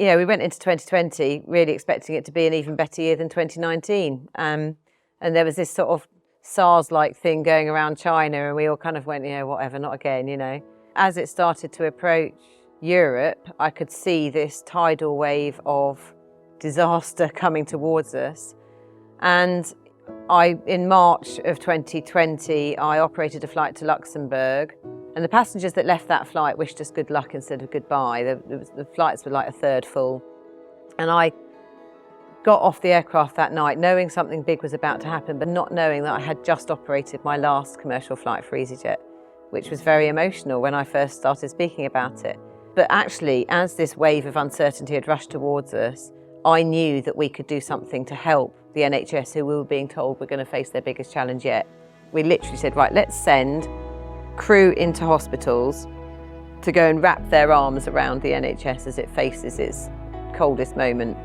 we went into 2020 really expecting it to be an even better year than 2019. And there was this sort of SARS-like thing going around China, and we all kind of went, whatever, not again, As it started to approach Europe, I could see this tidal wave of disaster coming towards us. And in March of 2020, I operated a flight to Luxembourg, and the passengers that left that flight wished us good luck instead of goodbye. The flights were like a third full. And I got off the aircraft that night knowing something big was about to happen, but not knowing that I had just operated my last commercial flight for easyJet, which was very emotional when I first started speaking about it. But actually, as this wave of uncertainty had rushed towards us, I knew that we could do something to help the NHS, who we were being told were going to face their biggest challenge yet. We literally said, right, let's send crew into hospitals to go and wrap their arms around the NHS as it faces its coldest moment.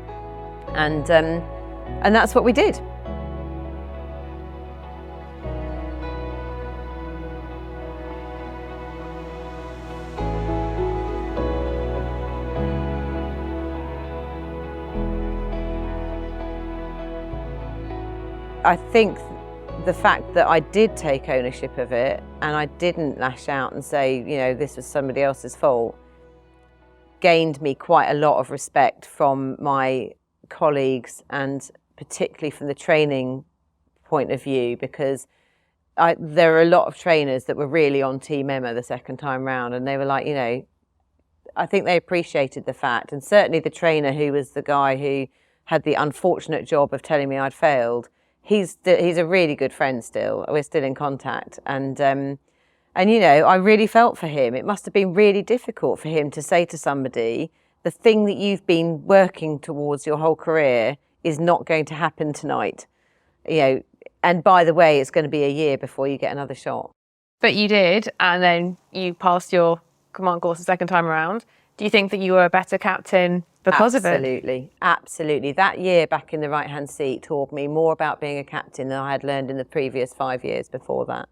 And that's what we did. I think the fact that I did take ownership of it and I didn't lash out and say, this was somebody else's fault, gained me quite a lot of respect from my colleagues, and particularly from the training point of view, because there were a lot of trainers that were really on Team Emma the second time round, and they were like, I think they appreciated the fact, and certainly the trainer who was the guy who had the unfortunate job of telling me I'd failed, he's a really good friend still. We're still in contact, and I really felt for him. It must have been really difficult for him to say to somebody, the thing that you've been working towards your whole career is not going to happen tonight. And by the way, it's going to be a year before you get another shot. But you did, and then you passed your command course the second time around. Do you think that you were a better captain because of it? Absolutely. That year back in the right-hand seat taught me more about being a captain than I had learned in the previous 5 years before that.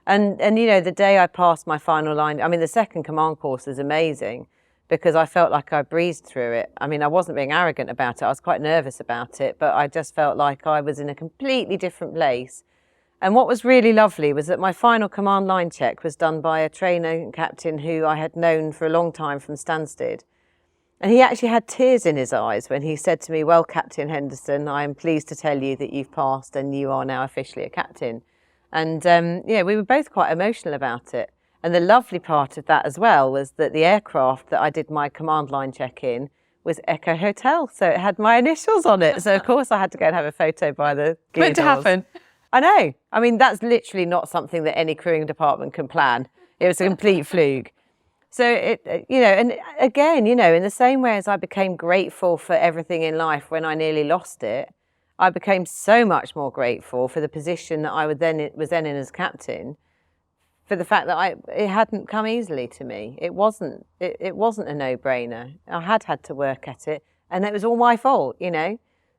And the day I passed my final line, the second command course is amazing because I felt like I breezed through it. I wasn't being arrogant about it. I was quite nervous about it, but I just felt like I was in a completely different place. And what was really lovely was that my final command line check was done by a trainer and captain who I had known for a long time from Stansted. And he actually had tears in his eyes when he said to me, well, Captain Henderson, I am pleased to tell you that you've passed and you are now officially a captain. And we were both quite emotional about it. And the lovely part of that as well was that the aircraft that I did my command line check in was Echo Hotel. So it had my initials on it. So of course I had to go and have a photo by the gear Meant to happen. I know. That's literally not something that any crewing department can plan. It was a complete fluke. So and again, in the same way as I became grateful for everything in life when I nearly lost it, I became so much more grateful for the position that I was then in as captain, for the fact that it hadn't come easily to me. It wasn't a no-brainer. I had to work at it, and it was all my fault,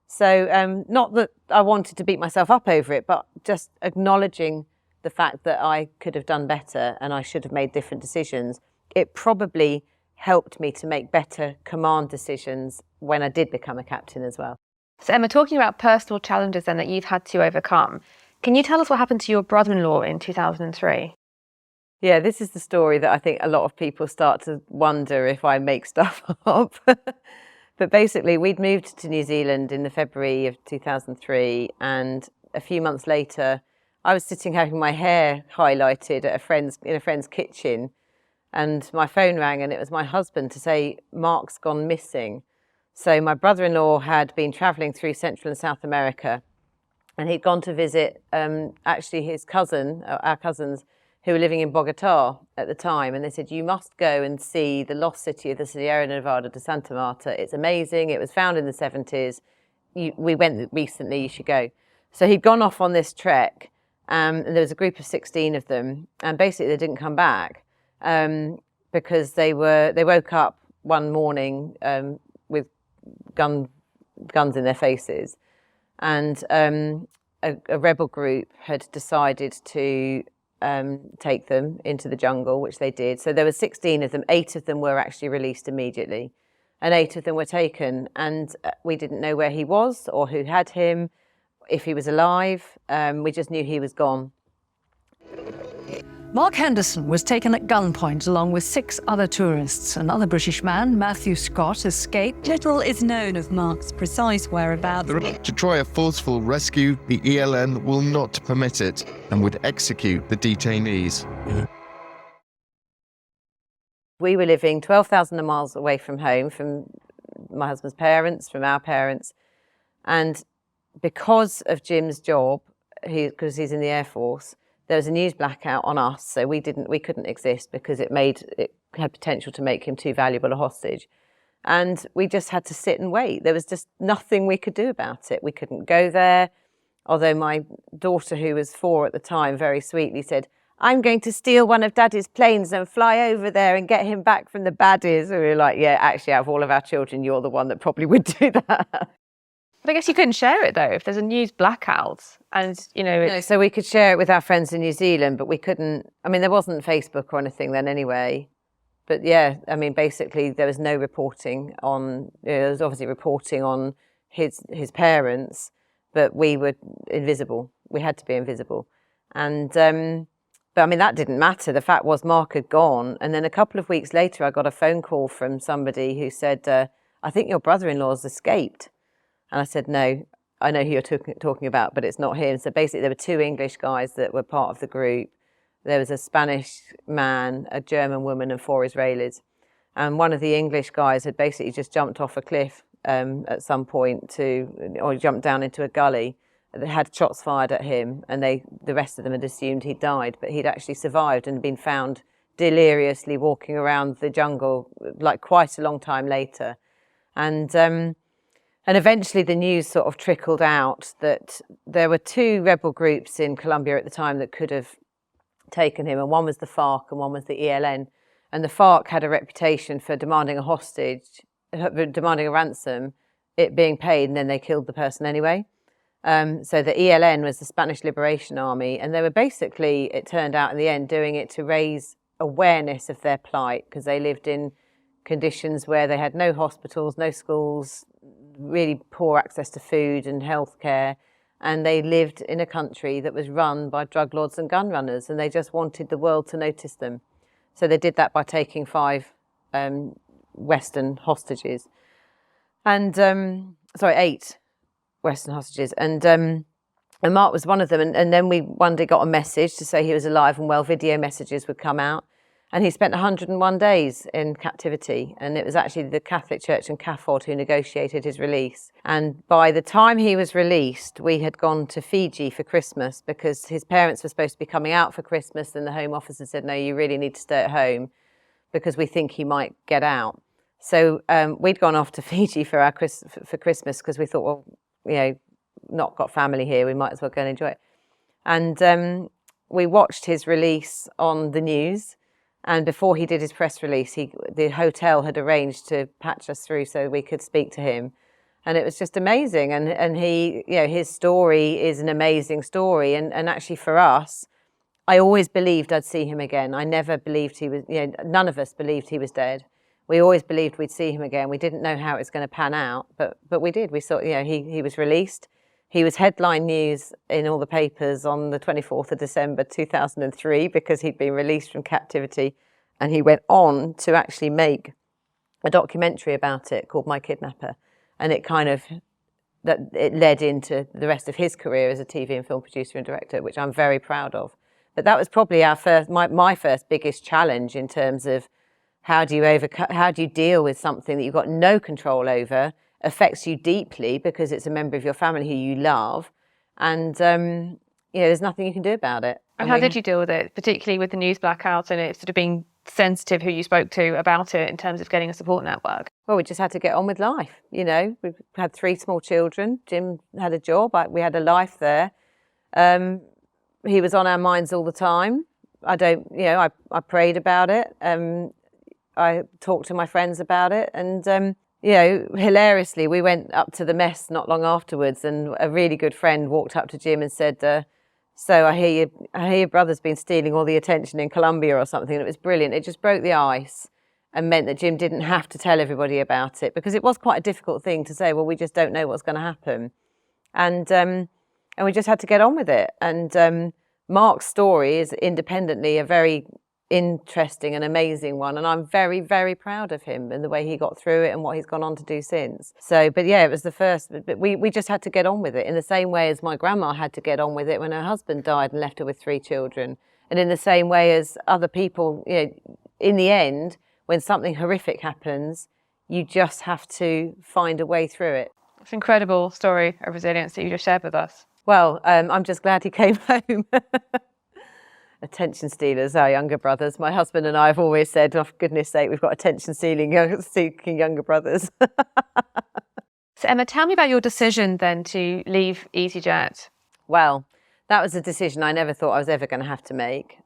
So not that I wanted to beat myself up over it, but just acknowledging the fact that I could have done better and I should have made different decisions. It probably helped me to make better command decisions when I did become a captain as well. So Emma, talking about personal challenges then that you've had to overcome, can you tell us what happened to your brother-in-law in 2003? Yeah, this is the story that I think a lot of people start to wonder if I make stuff up. But basically, we'd moved to New Zealand in the February of 2003, and a few months later, I was sitting having my hair highlighted at in a friend's kitchen, and my phone rang, and it was my husband to say, Mark's gone missing. So my brother-in-law had been travelling through Central and South America, and he'd gone to visit actually his cousin, our cousins, who were living in Bogota at the time, and they said, you must go and see the lost city of the Sierra Nevada de Santa Marta. It's amazing. It was found in the 70s. We went recently, you should go. So he'd gone off on this trek, and there was a group of 16 of them, and basically they didn't come back because they woke up one morning with guns in their faces, and a rebel group had decided to take them into the jungle, which they did. So there were 16 of them. 8 of them were actually released immediately. and 8 of them were taken, and we didn't know where he was or who had him, if he was alive. We just knew he was gone. Mark Henderson was taken at gunpoint along with 6 other tourists. Another British man, Matthew Scott, escaped. Little is known of Mark's precise whereabouts. To try a forceful rescue, the ELN will not permit it and would execute the detainees. We were living 12,000 miles away from home, from my husband's parents, from our parents. And because of Jim's job, because he's in the Air Force, there was a news blackout on us, so we couldn't exist because it had potential to make him too valuable a hostage. And we just had to sit and wait. There was just nothing we could do about it. We couldn't go there, although my daughter, who was 4 at the time, very sweetly said, "I'm going to steal one of Daddy's planes and fly over there and get him back from the baddies." And we were like, yeah, actually, out of all of our children, you're the one that probably would do that. But I guess you couldn't share it though if there's a news blackout, and No, so we could share it with our friends in New Zealand, but we couldn't. I mean, there wasn't Facebook or anything then anyway. But yeah, I mean, basically there was no reporting on. There was obviously reporting on his parents, but we were invisible. We had to be invisible, and but I mean that didn't matter. The fact was Mark had gone, and then a couple of weeks later, I got a phone call from somebody who said, "I think your brother-in-law's escaped." And I said, "No, I know who you're talking about, but it's not him." So basically there were 2 English guys that were part of the group. There was a Spanish man, a German woman, and 4 Israelis. And one of the English guys had basically just jumped off a cliff at some point or jumped down into a gully. They had shots fired at him, and the rest of them had assumed he'd died, but he'd actually survived and been found deliriously walking around the jungle like quite a long time later. And eventually the news sort of trickled out that there were 2 rebel groups in Colombia at the time that could have taken him, and one was the FARC and one was the ELN. And the FARC had a reputation for demanding a hostage, demanding a ransom, it being paid, and then they killed the person anyway. So the ELN was the Spanish Liberation Army, and they were basically, it turned out in the end, doing it to raise awareness of their plight, because they lived in conditions where they had no hospitals, no schools, really poor access to food and healthcare, and they lived in a country that was run by drug lords and gun runners, and they just wanted the world to notice them. So they did that by taking 5 Western hostages, and 8 Western hostages, and Mark was one of them. And then we one day got a message to say he was alive and well. Video messages would come out. And he spent 101 days in captivity. And it was actually the Catholic Church and CAFOD who negotiated his release. And by the time he was released, we had gone to Fiji for Christmas because his parents were supposed to be coming out for Christmas, and the Home Office had said, "No, you really need to stay at home because we think he might get out." So we'd gone off to Fiji for Christmas because we thought, well, you know, not got family here, we might as well go and enjoy it. And we watched his release on the news. And before he did his press release, the hotel had arranged to patch us through so we could speak to him. And it was just amazing. And he, you know, his story is an amazing story. And actually for us, I always believed I'd see him again. I never believed he was, you know, none of us believed he was dead. We always believed we'd see him again. We didn't know how it was going to pan out, but we did. We saw, you know, he was released. He was headline news in all the papers on the 24th of December 2003 because he'd been released from captivity, and he went on to actually make a documentary about it called My Kidnapper, and it led into the rest of his career as a TV and film producer and director, which I'm very proud of. But that was probably my first biggest challenge in terms of how do you deal with something that you've got no control over, affects you deeply because it's a member of your family who you love, and you know, there's nothing you can do about it. And how did you deal with it, particularly with the news blackout and it sort of being sensitive who you spoke to about it in terms of getting a support network? Well, we just had to get on with life. You know, we had 3 small children. Jim had a job. We had a life there. He was on our minds all the time. I prayed about it. I talked to my friends about it, and you know, hilariously, we went up to the mess not long afterwards, and a really good friend walked up to Jim and said, "So I hear your brother's been stealing all the attention in Colombia or something." And it was brilliant. It just broke the ice, and meant that Jim didn't have to tell everybody about it, because it was quite a difficult thing to say, well, we just don't know what's going to happen. And we just had to get on with it. And Mark's story is independently a very interesting and amazing one, and I'm very, very proud of him and the way he got through it and what he's gone on to do since. So, but yeah, it was the first, but we just had to get on with it in the same way as my grandma had to get on with it when her husband died and left her with 3 children. And in the same way as other people, you know, in the end, when something horrific happens, you just have to find a way through it. It's an incredible story of resilience that you just shared with us. Well, I'm just glad he came home. Attention stealers, our younger brothers. My husband and I have always said, oh, for goodness sake, we've got attention-seeking younger brothers. So Emma, tell me about your decision then to leave easyJet. Well, that was a decision I never thought I was ever going to have to make.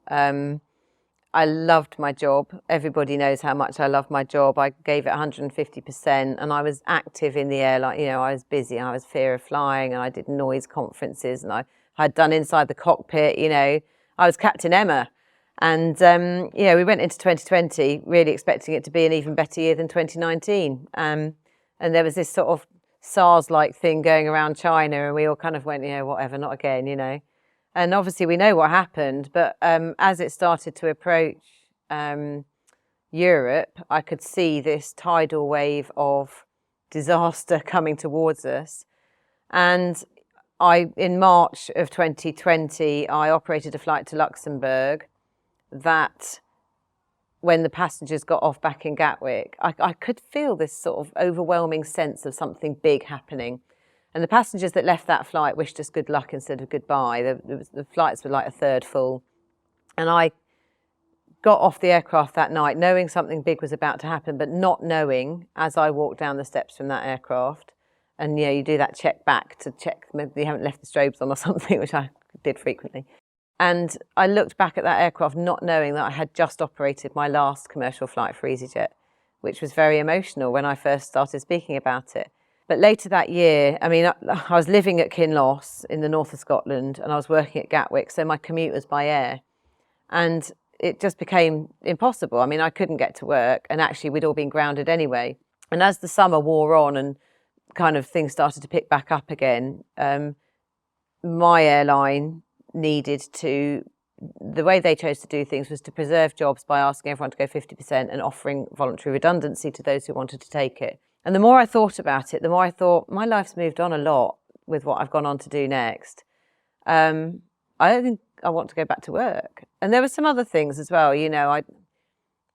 I loved my job. Everybody knows how much I love my job. I gave it 150%, and I was active in the airline. You know, I was busy. I was fear of flying, and I did noise conferences, and I had done inside the cockpit, you know. I was Captain Emma, and you know, we went into 2020 really expecting it to be an even better year than 2019. And there was this sort of SARS-like thing going around China, and we all kind of went, you know, whatever, not again, you know. And obviously we know what happened, but as it started to approach Europe, I could see this tidal wave of disaster coming towards us. And in March of 2020, I operated a flight to Luxembourg that, when the passengers got off back in Gatwick, I could feel this sort of overwhelming sense of something big happening. And the passengers that left that flight wished us good luck instead of goodbye. The flights were like a third full. And I got off the aircraft that night knowing something big was about to happen, but not knowing, as I walked down the steps from that aircraft, and you know, you do that check back to check maybe you haven't left the strobes on or something, which I did frequently. And I looked back at that aircraft not knowing that I had just operated my last commercial flight for easyJet, which was very emotional when I first started speaking about it. But later that year, I mean, I was living at Kinloss in the north of Scotland, and I was working at Gatwick, so my commute was by air. And it just became impossible. I mean, I couldn't get to work, and actually we'd all been grounded anyway. And as the summer wore on and kind of things started to pick back up again, my airline needed to, the way they chose to do things was to preserve jobs by asking everyone to go 50% and offering voluntary redundancy to those who wanted to take it. And the more I thought about it, the more I thought, my life's moved on a lot with what I've gone on to do next. I don't think I want to go back to work. And there were some other things as well, you know,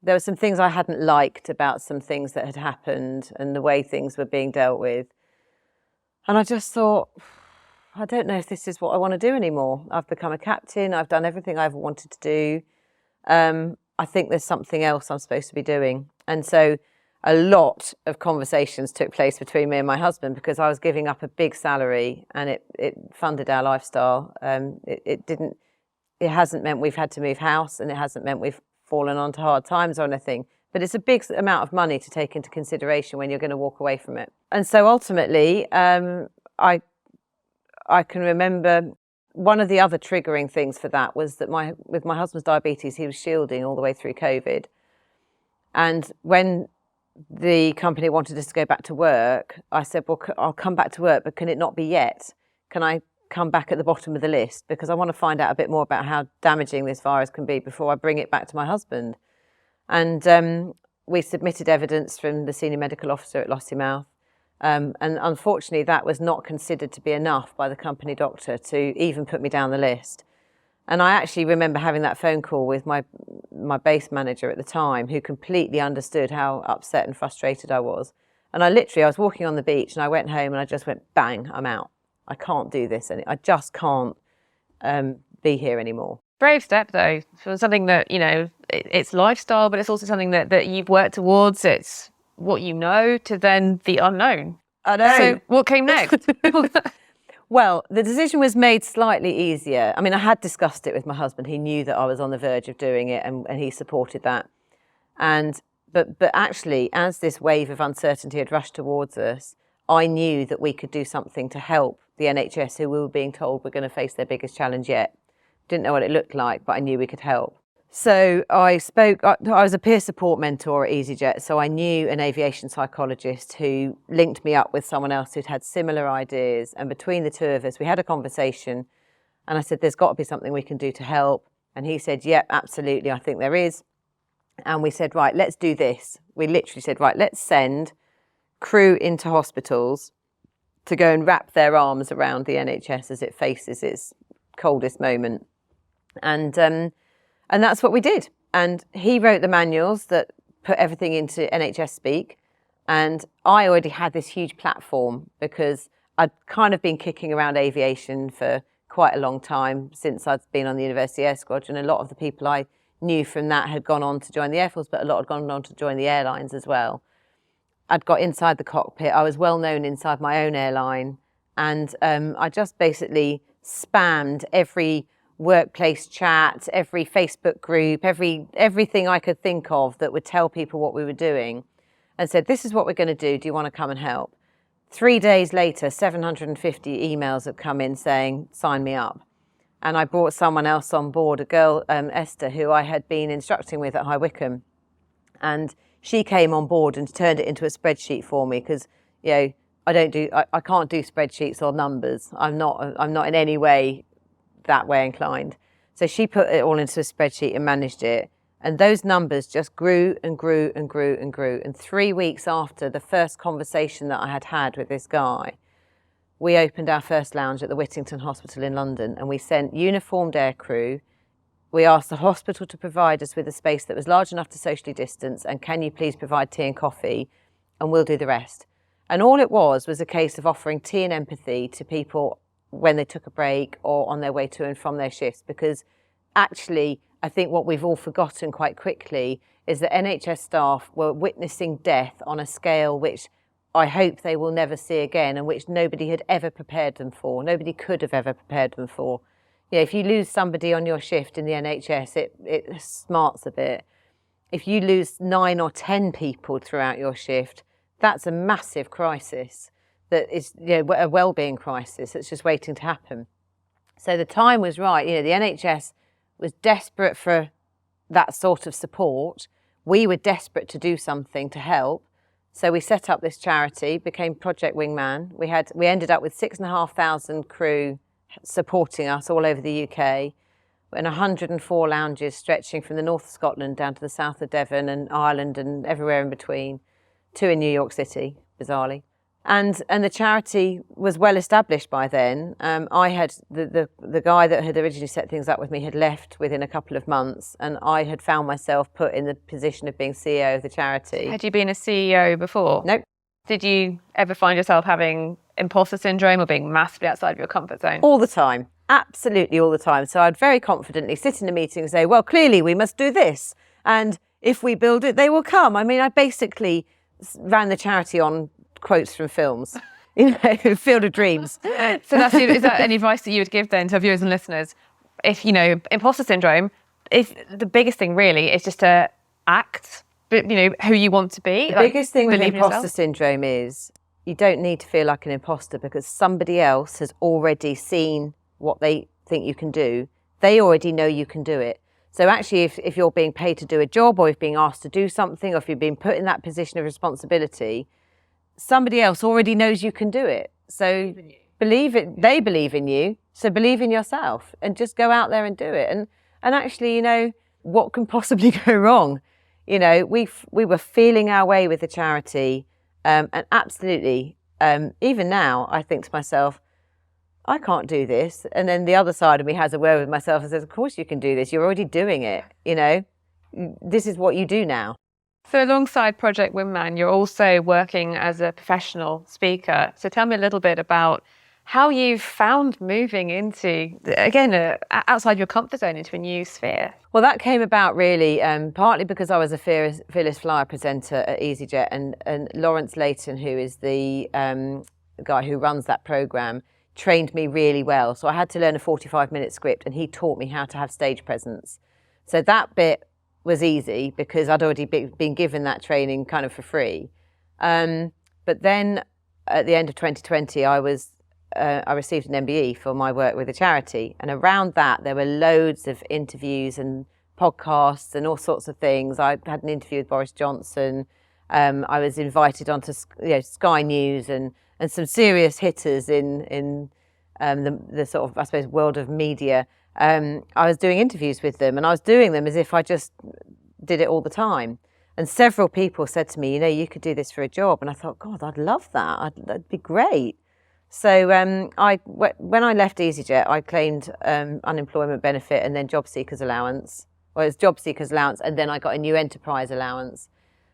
there were some things I hadn't liked about some things that had happened and the way things were being dealt with. And I just thought, I don't know if this is what I want to do anymore. I've become a captain. I've done everything I ever wanted to do. I think there's something else I'm supposed to be doing. And so a lot of conversations took place between me and my husband, because I was giving up a big salary and it funded our lifestyle. It hasn't meant we've had to move house, and it hasn't meant we've fallen onto hard times or anything. But it's a big amount of money to take into consideration when you're going to walk away from it. And so ultimately, I can remember one of the other triggering things for that was that with my husband's diabetes, he was shielding all the way through COVID. And when the company wanted us to go back to work, I said, well, I'll come back to work, but can it not be yet? Can I come back at the bottom of the list? Because I want to find out a bit more about how damaging this virus can be before I bring it back to my husband. And we submitted evidence from the senior medical officer at Lossiemouth. And unfortunately, that was not considered to be enough by the company doctor to even put me down the list. And I actually remember having that phone call with my base manager at the time, who completely understood how upset and frustrated I was. And I was walking on the beach, and I went home and I just went, bang, I'm out. I can't do this. And I just can't be here anymore. Brave step, though, for something that, you know, it's lifestyle, but it's also something that you've worked towards. It's what you know, to then the unknown. I know. So what came next? Well, the decision was made slightly easier. I mean, I had discussed it with my husband. He knew that I was on the verge of doing it, and he supported that. But actually, as this wave of uncertainty had rushed towards us, I knew that we could do something to help the NHS, who we were being told were going to face their biggest challenge yet. Didn't know what it looked like, but I knew we could help. So I was a peer support mentor at easyJet, so I knew an aviation psychologist who linked me up with someone else who'd had similar ideas. And between the two of us, we had a conversation and I said, there's got to be something we can do to help. And he said, yeah, absolutely, I think there is. And we said, right, let's do this. We literally said, right, let's send crew into hospitals to go and wrap their arms around the NHS as it faces its coldest moment. And that's what we did. And he wrote the manuals that put everything into NHS speak. And I already had this huge platform because I'd kind of been kicking around aviation for quite a long time since I'd been on the University Air Squadron. A lot of the people I knew from that had gone on to join the Air Force, but a lot had gone on to join the airlines as well. I'd got inside the cockpit. I was well known inside my own airline. And I just basically spammed every workplace chat, every Facebook group, everything I could think of that would tell people what we were doing, and said, this is what we're going to do. Do you want to come and help? 3 days later, 750 emails had come in saying, sign me up. And I brought someone else on board, a girl, Esther, who I had been instructing with at High Wycombe. And she came on board and turned it into a spreadsheet for me because, you know, I can't do spreadsheets or numbers. I'm not in any way that way inclined. So she put it all into a spreadsheet and managed it. And those numbers just grew and grew and grew and grew. And 3 weeks after the first conversation that I had had with this guy, we opened our first lounge at the Whittington Hospital in London, and we sent uniformed aircrew. We asked the hospital to provide us with a space that was large enough to socially distance, and can you please provide tea and coffee, and we'll do the rest. And all it was a case of offering tea and empathy to people when they took a break or on their way to and from their shifts, because actually I think what we've all forgotten quite quickly is that NHS staff were witnessing death on a scale which I hope they will never see again, and which nobody had ever prepared them for. Nobody could have ever prepared them for. You know, if you lose somebody on your shift in the NHS, it smarts a bit. If you lose 9 or 10 people throughout your shift, that's a massive crisis. That is, you know, a well-being crisis that's just waiting to happen. So the time was right. You know, the NHS was desperate for that sort of support. We were desperate to do something to help. So we set up this charity, became Project Wingman. We ended up with 6,500 crew supporting us all over the UK, in 104 lounges stretching from the north of Scotland down to the south of Devon and Ireland and everywhere in between, 2 in New York City, bizarrely. And the charity was well established by then. I had the guy that had originally set things up with me had left within a couple of months, and I had found myself put in the position of being CEO of the charity. Had you been a CEO before? Nope. Did you ever find yourself having imposter syndrome or being massively outside of your comfort zone? All the time, absolutely all the time. So I'd very confidently sit in a meeting and say, well, clearly we must do this, and if we build it, they will come. I mean, I basically ran the charity on quotes from films, you know, Field of Dreams. So is that any advice that you would give then to viewers and listeners? If, you know, imposter syndrome, if the biggest thing really is just to act, you know, who you want to be. The biggest thing with imposter syndrome is you don't need to feel like an imposter because somebody else has already seen what they think you can do. They already know you can do it. So actually, if you're being paid to do a job, or if being asked to do something, or if you're being put in that position of responsibility, somebody else already knows you can do it. So believe it. They believe in you. So believe in yourself and just go out there and do it. And actually, you know, what can possibly go wrong? You know, we were feeling our way with the charity, and absolutely, even now, I think to myself, I can't do this. And then the other side of me has a word with myself and says, of course you can do this. You're already doing it. You know, this is what you do now. So alongside Project Wingman, you're also working as a professional speaker. So tell me a little bit about how you've found moving into, again, outside your comfort zone into a new sphere. Well, that came about really partly because I was a Fearless Flyer presenter at easyJet, and Lawrence Layton, who is the guy who runs that programme, trained me really well. So I had to learn a 45-minute script, and he taught me how to have stage presence. So that bit was easy because I'd already been given that training kind of for free. But then at the end of 2020, I received an MBE for my work with the charity. And around that, there were loads of interviews and podcasts and all sorts of things. I had an interview with Boris Johnson. I was invited onto Sky News and some serious hitters in the sort of, I suppose, world of media. I was doing interviews with them, and I was doing them as if I just did it all the time. And several people said to me, you could do this for a job. And I thought, God, I'd love that. That'd be great. So when I left easyJet, I claimed unemployment benefit and then job seekers allowance. Well, it was job seekers allowance, and then I got a new enterprise allowance.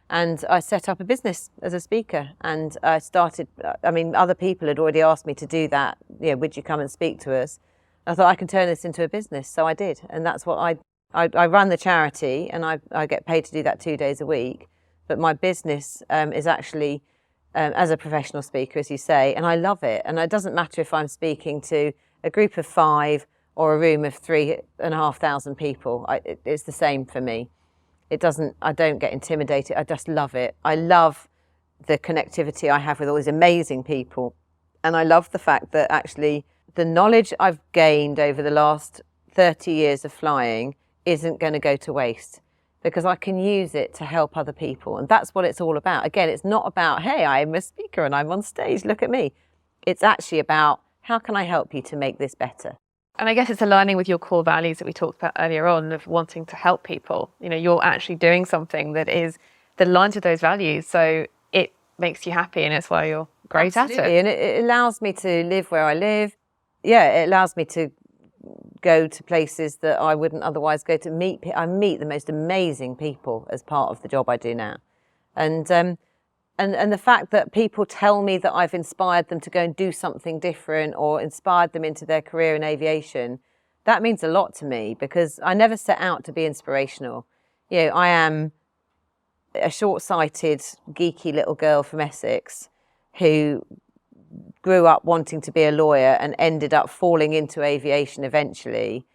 And I set up a business as a speaker, and I started, other people had already asked me to do that. Would you come and speak to us? I thought I can turn this into a business. So I did. And that's what I run the charity, and I get paid to do that 2 days a week. But my business is actually as a professional speaker, as you say, and I love it. And it doesn't matter if I'm speaking to a group of 5 or a room of 3,500 people. It's the same for me. I don't get intimidated. I just love it. I love the connectivity I have with all these amazing people. And I love the fact that actually the knowledge I've gained over the last 30 years of flying isn't going to go to waste, because I can use it to help other people. And that's what it's all about. Again, it's not about, hey, I'm a speaker and I'm on stage, look at me. It's actually about, how can I help you to make this better? And I guess it's aligning with your core values that we talked about earlier on, of wanting to help people. You're actually doing something that aligns with those values. So it makes you happy, and it's why you're great at it. And it allows me to live where I live. Yeah, it allows me to go to places that I wouldn't otherwise go to. I meet the most amazing people as part of the job I do now. And the fact that people tell me that I've inspired them to go and do something different or inspired them into their career in aviation, that means a lot to me, because I never set out to be inspirational. I am a short-sighted, geeky little girl from Essex who grew up wanting to be a lawyer and ended up falling into aviation eventually.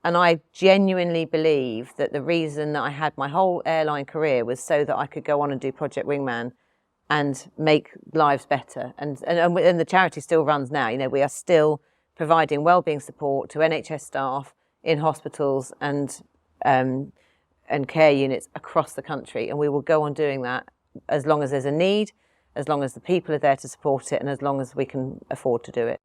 And I genuinely believe that the reason that I had my whole airline career was so that I could go on and do Project Wingman and make lives better. And the charity still runs now. We are still providing wellbeing support to NHS staff in hospitals and care units across the country. And we will go on doing that as long as there's a need, as long as the people are there to support it, and as long as we can afford to do it.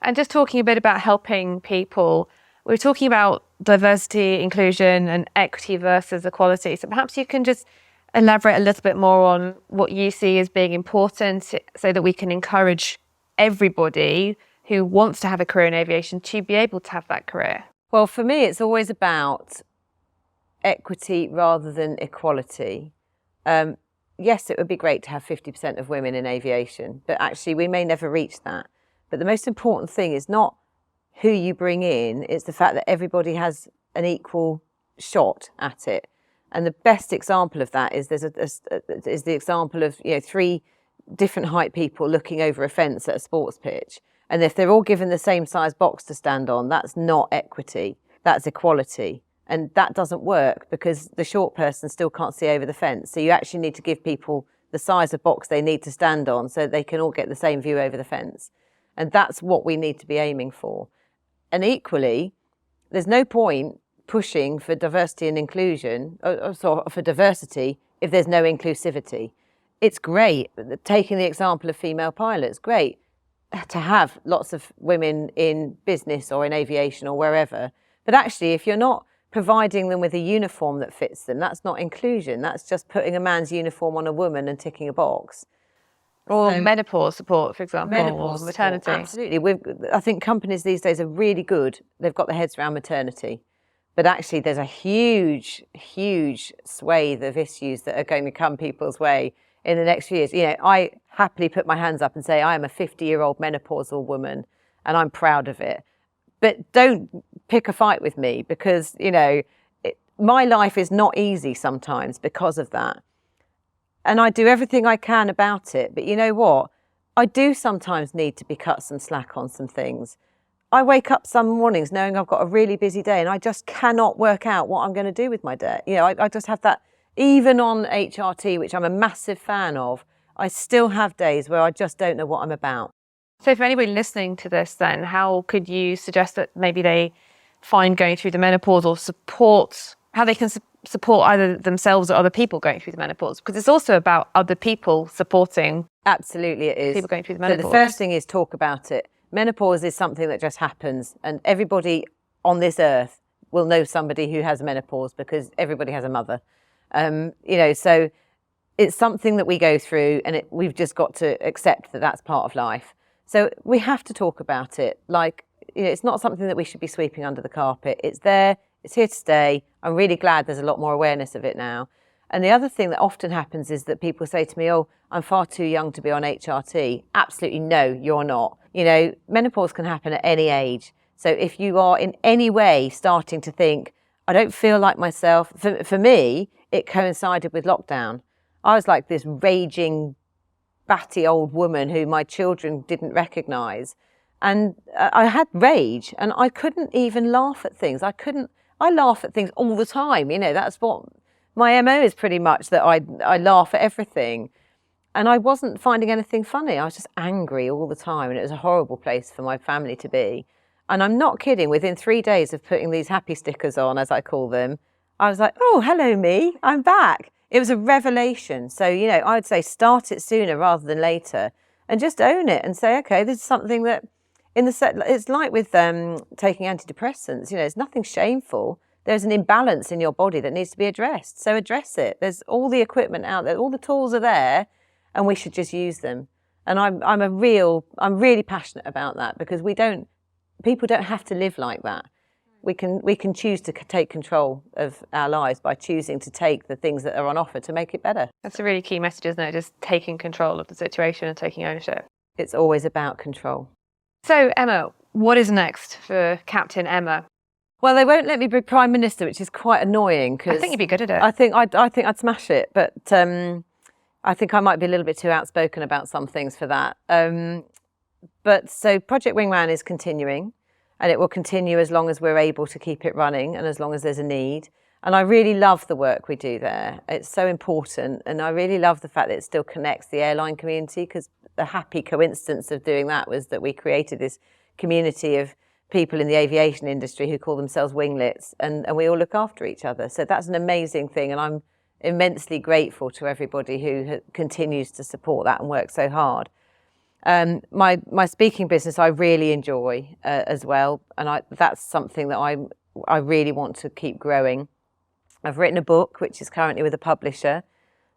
And just talking a bit about helping people, we're talking about diversity, inclusion, and equity versus equality. So perhaps you can just elaborate a little bit more on what you see as being important, so that we can encourage everybody who wants to have a career in aviation to be able to have that career. Well, for me, it's always about equity rather than equality. Yes, it would be great to have 50% of women in aviation, but actually we may never reach that. But the most important thing is not who you bring in, it's the fact that everybody has an equal shot at it. And the best example of that is is the example of 3 different height people looking over a fence at a sports pitch. And if they're all given the same size box to stand on, that's not equity, that's equality. And that doesn't work, because the short person still can't see over the fence. So you actually need to give people the size of box they need to stand on so they can all get the same view over the fence. And that's what we need to be aiming for. And equally, there's no point pushing for diversity and inclusion, or for diversity, if there's no inclusivity. It's great, taking the example of female pilots, great to have lots of women in business or in aviation or wherever. But actually, if you're not providing them with a uniform that fits them, that's not inclusion. That's just putting a man's uniform on a woman and ticking a box. Or menopause support, for example, or maternity. Support, absolutely. I think companies these days are really good. They've got their heads around maternity. But actually, there's a huge, huge swathe of issues that are going to come people's way in the next few years. I happily put my hands up and say I am a 50-year-old menopausal woman, and I'm proud of it. But don't pick a fight with me, because, my life is not easy sometimes because of that. And I do everything I can about it. But you know what? I do sometimes need to be cut some slack on some things. I wake up some mornings knowing I've got a really busy day and I just cannot work out what I'm going to do with my day. I just have that, even on HRT, which I'm a massive fan of, I still have days where I just don't know what I'm about. So for anybody listening to this then, how could you suggest that maybe they find going through the menopause or support how they can support either themselves or other people going through the menopause, because it's also about other people supporting. Absolutely, it is. People going through the So menopause. the first thing is talk about it. Menopause is something that just happens, and everybody on this earth will know somebody who has menopause because everybody has a mother. So it's something that we go through, and we've just got to accept that that's part of life. So we have to talk about it. Like, it's not something that we should be sweeping under the carpet. It's there. It's here to stay. I'm really glad there's a lot more awareness of it now. And the other thing that often happens is that people say to me, oh, I'm far too young to be on HRT. Absolutely no, you're not. Menopause can happen at any age. So if you are in any way starting to think, I don't feel like myself, for me, it coincided with lockdown. I was like this raging, batty old woman who my children didn't recognise. And I had rage, and I couldn't even laugh at things. I laugh at things all the time. That's what my MO is pretty much, that I laugh at everything. And I wasn't finding anything funny. I was just angry all the time, and it was a horrible place for my family to be. And I'm not kidding, within 3 days of putting these happy stickers on, as I call them, I was like, oh, hello me, I'm back. It was a revelation. So, I would say start it sooner rather than later, and just own it and say, okay, this is something that it's like with taking antidepressants, it's nothing shameful. There's an imbalance in your body that needs to be addressed. So address it. There's all the equipment out there, all the tools are there, and we should just use them. And I'm really passionate about that, because people don't have to live like that. We can choose to take control of our lives by choosing to take the things that are on offer to make it better. That's a really key message, isn't it? Just taking control of the situation and taking ownership. It's always about control. So, Emma, what is next for Captain Emma? Well, they won't let me be Prime Minister, which is quite annoying. I think you'd be good at it. I think I'd smash it, but I think I might be a little bit too outspoken about some things for that. So Project Wingman is continuing, and it will continue as long as we're able to keep it running and as long as there's a need. And I really love the work we do there. It's so important. And I really love the fact that it still connects the airline community, because the happy coincidence of doing that was that we created this community of people in the aviation industry who call themselves winglets, and we all look after each other. So that's an amazing thing. And I'm immensely grateful to everybody who continues to support that and work so hard. My speaking business I really enjoy as well, and that's something that I really want to keep growing. I've written a book which is currently with a publisher,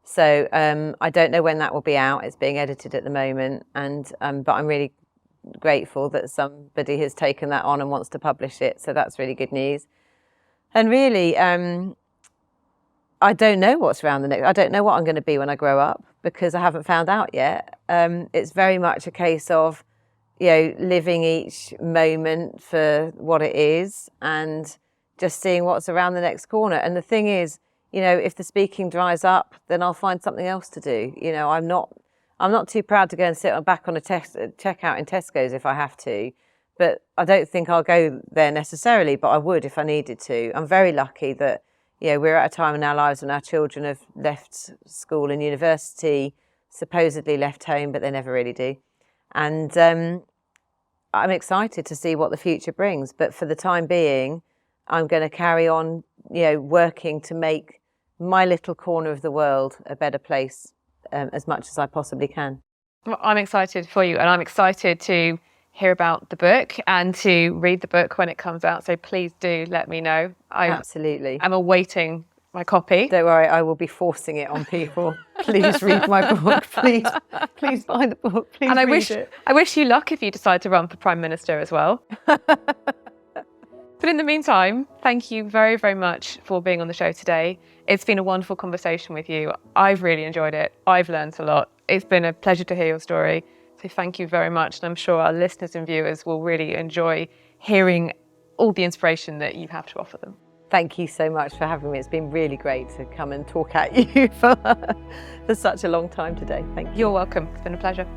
so I don't know when that will be out. It's being edited at the moment, and but I'm really grateful that somebody has taken that on and wants to publish it. So that's really good news. And really, I don't know what's around the next. I don't know what I'm going to be when I grow up, because I haven't found out yet. It's very much a case of, living each moment for what it is and just seeing what's around the next corner. And the thing is, if the speaking dries up, then I'll find something else to do. I'm not too proud to go and sit back on a checkout in Tesco's if I have to, but I don't think I'll go there necessarily, but I would if I needed to. I'm very lucky that we're at a time in our lives when our children have left school and university, supposedly left home, but they never really do. And I'm excited to see what the future brings. But for the time being, I'm going to carry on, working to make my little corner of the world a better place as much as I possibly can. Well, I'm excited for you, and I'm excited to hear about the book and to read the book when it comes out. So please do let me know. Absolutely. I'm awaiting my copy. Don't worry, I will be forcing it on people. Please read my book. Please buy the book. Please and I read it. wish you luck if you decide to run for Prime Minister as well. But in the meantime, thank you very, very much for being on the show today. It's been a wonderful conversation with you. I've really enjoyed it. I've learned a lot. It's been a pleasure to hear your story. So thank you very much. And I'm sure our listeners and viewers will really enjoy hearing all the inspiration that you have to offer them. Thank you so much for having me. It's been really great to come and talk at you for such a long time today. Thank you. You're welcome. It's been a pleasure.